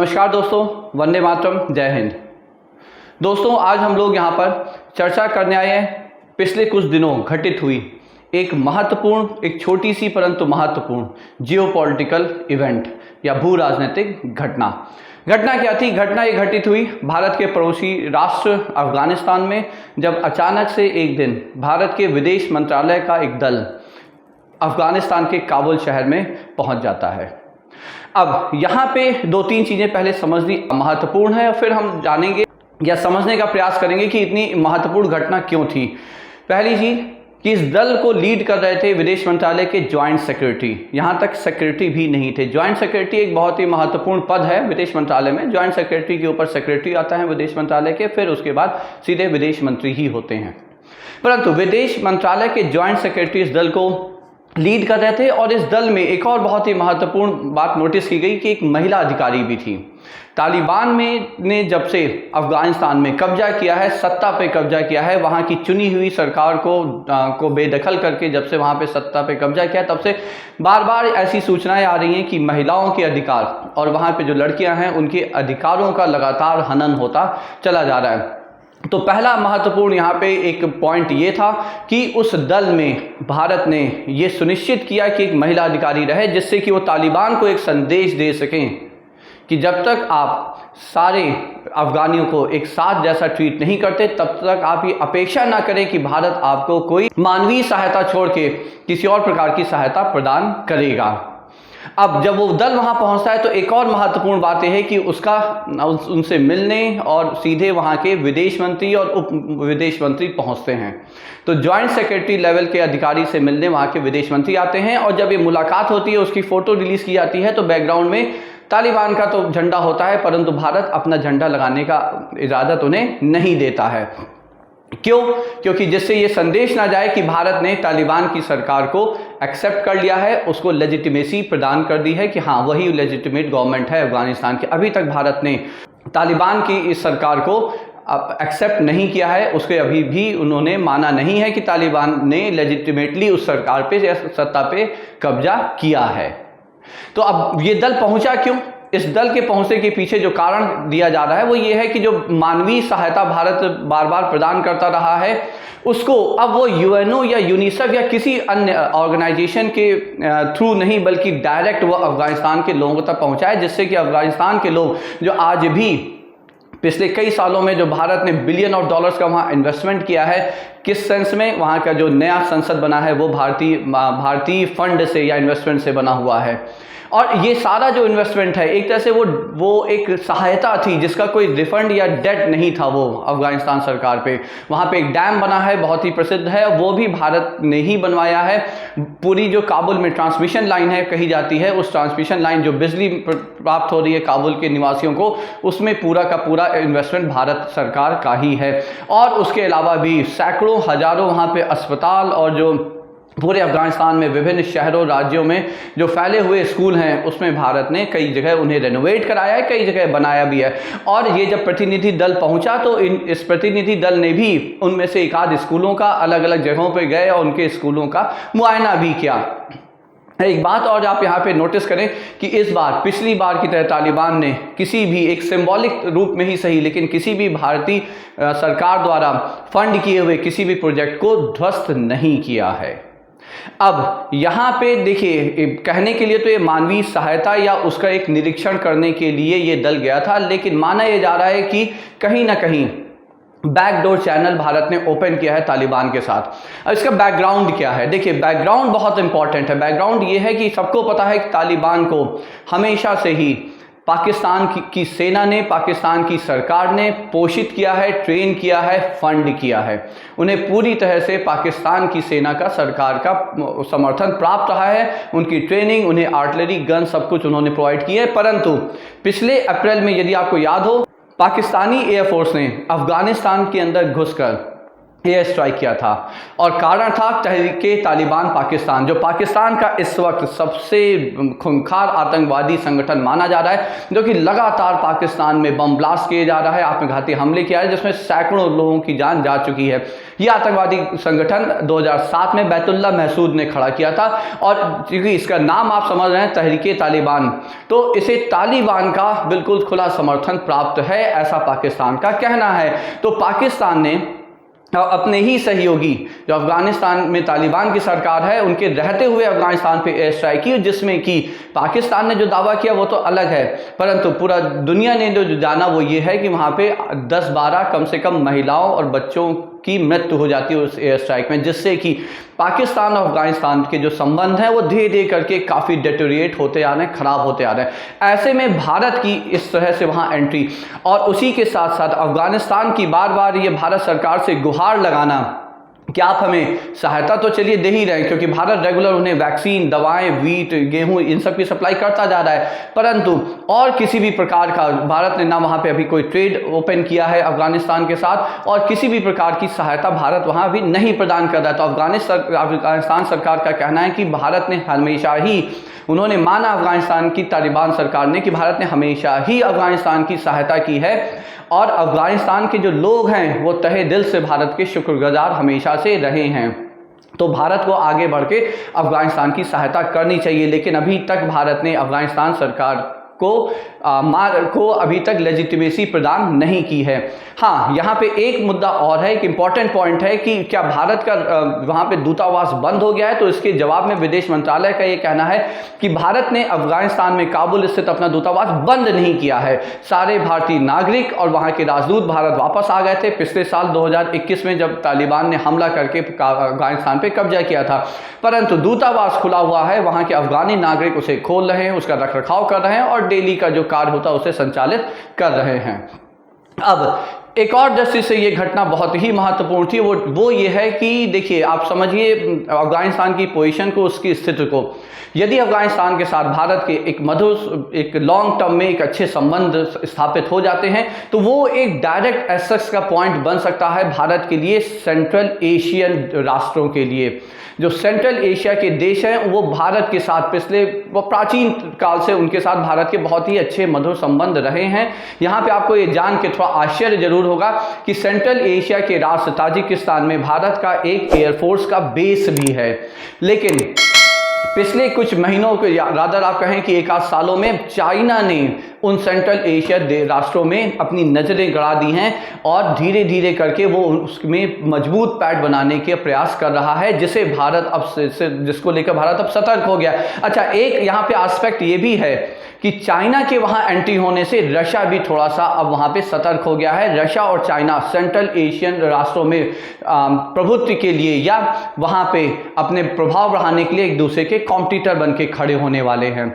नमस्कार दोस्तों, वंदे मातरम, जय हिंद। दोस्तों, आज हम लोग यहाँ पर चर्चा करने आए हैं पिछले कुछ दिनों घटित हुई एक महत्वपूर्ण, एक छोटी सी परंतु महत्वपूर्ण जियोपॉलिटिकल इवेंट या भू राजनीतिक घटना। घटना क्या थी? घटना ये घटित हुई भारत के पड़ोसी राष्ट्र अफगानिस्तान में, जब अचानक से एक दिन भारत के विदेश मंत्रालय का एक दल अफगानिस्तान के काबुल शहर में पहुंच जाता है। अब यहाँ पे दो तीन चीज़ें पहले समझनी महत्वपूर्ण है और फिर हम जानेंगे या समझने का प्रयास करेंगे कि इतनी महत्वपूर्ण घटना क्यों थी। पहली चीज़ कि इस दल को लीड कर रहे थे विदेश मंत्रालय के ज्वाइंट सेक्रेटरी। यहाँ तक सेक्रेटरी भी नहीं थे। ज्वाइंट सेक्रेटरी एक बहुत ही महत्वपूर्ण पद है विदेश मंत्रालय में। ज्वाइंट सेक्रेटरी के ऊपर सेक्रेटरी आता है विदेश मंत्रालय के, फिर उसके बाद सीधे विदेश मंत्री ही होते हैं। परंतु विदेश मंत्रालय के ज्वाइंट सेक्रेटरी इस दल को लीड कर रहे थे और इस दल में एक और बहुत ही महत्वपूर्ण बात नोटिस की गई कि एक महिला अधिकारी भी थी। तालिबान ने जब से अफगानिस्तान में कब्जा किया है, सत्ता पे कब्जा किया है, वहाँ की चुनी हुई सरकार को बेदखल करके जब से वहाँ पे सत्ता पे कब्जा किया, तब से बार बार ऐसी सूचनाएं आ रही हैं कि महिलाओं के अधिकार और वहाँ पे जो लड़कियाँ हैं उनके अधिकारों का लगातार हनन होता चला जा रहा है। तो पहला महत्वपूर्ण यहाँ पे एक पॉइंट ये था कि उस दल में भारत ने ये सुनिश्चित किया कि एक महिला अधिकारी रहे, जिससे कि वो तालिबान को एक संदेश दे सकें कि जब तक आप सारे अफगानियों को एक साथ जैसा ट्रीट नहीं करते, तब तक आप ये अपेक्षा ना करें कि भारत आपको कोई मानवीय सहायता छोड़ के किसी और प्रकार की सहायता प्रदान करेगा। अब जब वो दल वहाँ पहुँचता है तो एक और महत्वपूर्ण बात यह है कि उनसे मिलने और सीधे वहाँ के विदेश मंत्री और उप विदेश मंत्री पहुँचते हैं। तो ज्वाइंट सेक्रेटरी लेवल के अधिकारी से मिलने वहाँ के विदेश मंत्री आते हैं और जब ये मुलाकात होती है, उसकी फ़ोटो रिलीज़ की जाती है, तो बैकग्राउंड में तालिबान का तो झंडा होता है, परंतु भारत अपना झंडा लगाने का इजाज़त उन्हें नहीं देता है। क्यों? क्योंकि जिससे ये संदेश ना जाए कि भारत ने तालिबान की सरकार को एक्सेप्ट कर लिया है, उसको लेजिटिमेसी प्रदान कर दी है कि हाँ, वही लेजिटिमेट गवर्नमेंट है अफगानिस्तान की। अभी तक भारत ने तालिबान की इस सरकार को एक्सेप्ट नहीं किया है, उसके अभी भी उन्होंने माना नहीं है कि तालिबान ने लेजिटिमेटली उस सरकार पे या सत्ता पे कब्जा किया है। तो अब ये दल पहुंचा क्यों? इस दल के पहुंचने के पीछे जो कारण दिया जा रहा है वो ये है कि जो मानवीय सहायता भारत बार बार प्रदान करता रहा है, उसको अब वो यूएनओ या यूनिसेफ या किसी अन्य ऑर्गेनाइजेशन के थ्रू नहीं, बल्कि डायरेक्ट वो अफगानिस्तान के लोगों तक पहुंचाए, जिससे कि अफगानिस्तान के लोग जो आज भी पिछले कई सालों में जो भारत ने बिलियन ऑफ डॉलर्स का वहाँ इन्वेस्टमेंट किया है, किस सेंस में वहाँ का जो नया संसद बना है वो भारतीय फंड से या इन्वेस्टमेंट से बना हुआ है। और ये सारा जो इन्वेस्टमेंट है एक तरह से वो एक सहायता थी जिसका कोई रिफंड या डेट नहीं था वो अफगानिस्तान सरकार पे। वहाँ पे एक डैम बना है, बहुत ही प्रसिद्ध है, वो भी भारत ने ही बनवाया है। पूरी जो काबुल में ट्रांसमिशन लाइन है कही जाती है, उस ट्रांसमिशन लाइन जो बिजली प्राप्त हो रही है काबुल के निवासियों को, उसमें पूरा का पूरा इन्वेस्टमेंट भारत सरकार का ही है। और उसके अलावा भी सैकड़ों हजारों वहाँ पे अस्पताल और जो पूरे अफगानिस्तान में विभिन्न शहरों राज्यों में जो फैले हुए स्कूल हैं, उसमें भारत ने कई जगह उन्हें रेनोवेट कराया है, कई जगह बनाया भी है। और ये जब प्रतिनिधि दल पहुंचा तो इस प्रतिनिधि दल ने भी उनमें से एक आध स्कूलों का अलग अलग जगहों पर गए और उनके स्कूलों का मुआयना भी किया। एक बात और आप यहाँ पे नोटिस करें कि इस बार पिछली बार की तरह तालिबान ने किसी भी एक सिंबॉलिक रूप में ही सही, लेकिन किसी भी भारतीय सरकार द्वारा फंड किए हुए किसी भी प्रोजेक्ट को ध्वस्त नहीं किया है। अब यहाँ पे देखिए, कहने के लिए तो ये मानवीय सहायता या उसका एक निरीक्षण करने के लिए ये दल गया था, लेकिन माना यह जा रहा है कि कहीं ना कहीं बैकडोर चैनल भारत ने ओपन किया है तालिबान के साथ। अब इसका बैकग्राउंड क्या है? देखिए, बैकग्राउंड बहुत इंपॉर्टेंट है। बैकग्राउंड ये है कि सबको पता है कि तालिबान को हमेशा से ही पाकिस्तान की सेना ने, पाकिस्तान की सरकार ने पोषित किया है, ट्रेन किया है, फंड किया है। उन्हें पूरी तरह से पाकिस्तान की सेना का, सरकार का समर्थन प्राप्त रहा है। उनकी ट्रेनिंग, उन्हें आर्टिलरी गन सब कुछ उन्होंने प्रोवाइड किए। परंतु पिछले अप्रैल में यदि आपको याद हो, पाकिस्तानी एयरफोर्स ने अफगानिस्तान के अंदर घुसकर एयर स्ट्राइक किया था। और कारण था तहरीके तालिबान पाकिस्तान, जो पाकिस्तान का इस वक्त सबसे खूंखार आतंकवादी संगठन माना जा रहा है, जो कि लगातार पाकिस्तान में बम ब्लास्ट किए जा रहा है, आत्मघाती हमले किया है, जिसमें सैकड़ों लोगों की जान जा चुकी है। यह आतंकवादी संगठन 2007 में बैतुल्लाह महसूद ने खड़ा किया था, और क्योंकि इसका नाम आप समझ रहे हैं तहरीके तालिबान, तो इसे तालिबान का बिल्कुल खुला समर्थन प्राप्त है, ऐसा पाकिस्तान का कहना है। तो पाकिस्तान ने अपने ही सहयोगी जो अफगानिस्तान में तालिबान की सरकार है उनके रहते हुए अफगानिस्तान पे एयर स्ट्राइक की, जिसमें कि पाकिस्तान ने जो दावा किया वो तो अलग है, परंतु पूरा दुनिया ने जो जाना वो ये है कि वहाँ पे 10-12 कम से कम महिलाओं और बच्चों की मृत्यु हो जाती है उस एयर स्ट्राइक में, जिससे कि पाकिस्तान और अफगानिस्तान के जो संबंध हैं वो धीरे धीरे करके काफ़ी डेटोरिएट होते आ रहे हैं, ख़राब होते आ रहे हैं। ऐसे में भारत की इस तरह से वहाँ एंट्री, और उसी के साथ साथ अफगानिस्तान की बार बार ये भारत सरकार से गुहार लगाना कि आप हमें सहायता तो चलिए दे ही रहे हैं, क्योंकि भारत रेगुलर उन्हें वैक्सीन, दवाएं, वीट, गेहूं इन सब की सप्लाई करता जा रहा है, परंतु और किसी भी प्रकार का भारत ने ना वहाँ पे अभी कोई ट्रेड ओपन किया है अफगानिस्तान के साथ, और किसी भी प्रकार की सहायता भारत वहाँ अभी नहीं प्रदान कर रहा है। तो अफगानिस्तान सरकार का कहना है कि भारत ने हमेशा ही, उन्होंने माना अफगानिस्तान की तालिबान सरकार ने कि भारत ने हमेशा ही अफगानिस्तान की सहायता की है, और अफगानिस्तान के जो लोग हैं वो तहे दिल से भारत के शुक्रगुजार हमेशा से रहे हैं। तो भारत को आगे बढ़ के अफगानिस्तान की सहायता करनी चाहिए, लेकिन अभी तक भारत ने अफगानिस्तान सरकार को अभी तक लेजिटिमेसी प्रदान नहीं की है। हाँ, यहाँ पे एक मुद्दा और है, एक इम्पॉर्टेंट पॉइंट है कि क्या भारत का वहाँ पे दूतावास बंद हो गया है, तो इसके जवाब में विदेश मंत्रालय का ये कहना है कि भारत ने अफगानिस्तान में काबुल स्थित अपना दूतावास बंद नहीं किया है। सारे भारतीय नागरिक और वहाँ के राजदूत भारत वापस आ गए थे पिछले साल 2021 में, जब तालिबान ने हमला करके अफगानिस्तान पे कब्जा किया था, परंतु दूतावास खुला हुआ है, वहाँ के अफगानी नागरिक उसे खोल रहे हैं, उसका रखरखाव कर रहे हैं और डेली का जो कार्य होता है उसे संचालित कर रहे हैं। अब एक और दृष्टि से ये घटना बहुत ही महत्वपूर्ण थी, वो ये है कि देखिए, आप समझिए अफगानिस्तान की पोजीशन को, उसकी स्थिति को। यदि अफगानिस्तान के साथ भारत के एक लॉन्ग टर्म में एक अच्छे संबंध स्थापित हो जाते हैं, तो वो एक डायरेक्ट एक्सेस का पॉइंट बन सकता है भारत के लिए, सेंट्रल एशियन राष्ट्रों के लिए। जो सेंट्रल एशिया के देश हैं वो भारत के साथ प्राचीन काल से उनके साथ भारत के बहुत ही अच्छे मधुर संबंध रहे हैं। यहाँ पे आपको ये जान के थोड़ा आश्चर्य जरूर होगा कि सेंट्रल एशिया के राष्ट्र ताजिकिस्तान में भारत का एक एयरफोर्स का बेस भी है, लेकिन पिछले कुछ महीनों के, रादर आप कहें कि एक आध सालों में, चाइना ने उन सेंट्रल एशिया राष्ट्रों में अपनी नज़रें गड़ा दी हैं, और धीरे धीरे करके वो उसमें मजबूत पैठ बनाने के प्रयास कर रहा है, जिसे भारत जिसको लेकर भारत अब सतर्क हो गया। अच्छा, एक यहाँ पे एस्पेक्ट ये भी है कि चाइना के वहाँ एंट्री होने से रशिया भी थोड़ा सा अब वहाँ पे सतर्क हो गया है। रशिया और चाइना सेंट्रल एशियन राष्ट्रों में प्रभुत्व के लिए या वहाँ पे अपने प्रभाव बढ़ाने के लिए एक दूसरे के कॉम्पिटिटर बन के खड़े होने वाले हैं।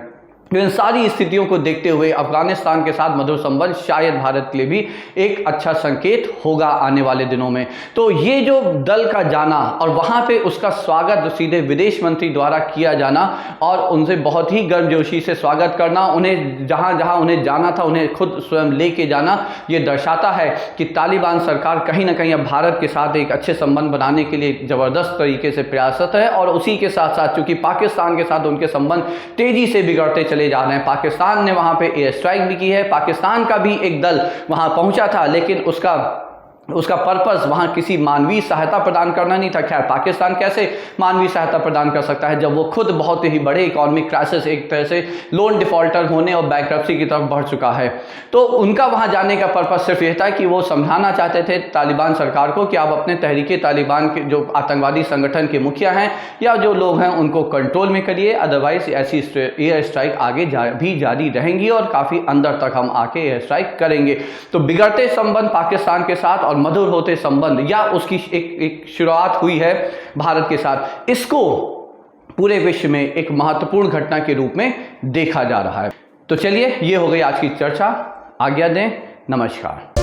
तो इन सारी स्थितियों को देखते हुए अफगानिस्तान के साथ मधुर संबंध शायद भारत के लिए भी एक अच्छा संकेत होगा आने वाले दिनों में। तो ये जो दल का जाना और वहाँ पे उसका स्वागत सीधे विदेश मंत्री द्वारा किया जाना और उनसे बहुत ही गर्मजोशी से स्वागत करना, उन्हें जहाँ जहाँ उन्हें जाना था उन्हें खुद स्वयं लेके जाना, ये दर्शाता है कि तालिबान सरकार कहीं ना कहीं अब भारत के साथ एक अच्छे संबंध बनाने के लिए ज़बरदस्त तरीके से प्रयासरत है। और उसी के साथ साथ चूँकि पाकिस्तान के साथ उनके संबंध तेज़ी से बिगड़ते चले जा रहे हैं, पाकिस्तान ने वहाँ पे एयर स्ट्राइक भी की है, पाकिस्तान का भी एक दल वहाँ पहुँचा था, लेकिन उसका पर्पस वहाँ किसी मानवीय सहायता प्रदान करना नहीं था। खैर, पाकिस्तान कैसे मानवीय सहायता प्रदान कर सकता है जब वो खुद बहुत ही बड़े इकोनॉमिक क्राइसिस, एक तरह से लोन डिफॉल्टर होने और बैंक्रप्सी की तरफ बढ़ चुका है। तो उनका वहाँ जाने का पर्पस सिर्फ यह था कि वो समझाना चाहते थे तालिबान सरकार को कि आप अपने तहरीके तालिबान के जो आतंकवादी संगठन के मुखिया हैं या जो लोग हैं उनको कंट्रोल में करिए, अदरवाइज ऐसी एयर स्ट्राइक आगे भी जारी रहेंगी और काफ़ी अंदर तक हम आके एयर स्ट्राइक करेंगे। तो बिगड़ते संबंध पाकिस्तान के साथ और मधुर होते संबंध या उसकी एक शुरुआत हुई है भारत के साथ, इसको पूरे विश्व में एक महत्वपूर्ण घटना के रूप में देखा जा रहा है। तो चलिए, ये हो गई आज की चर्चा। आज्ञा दें, नमस्कार।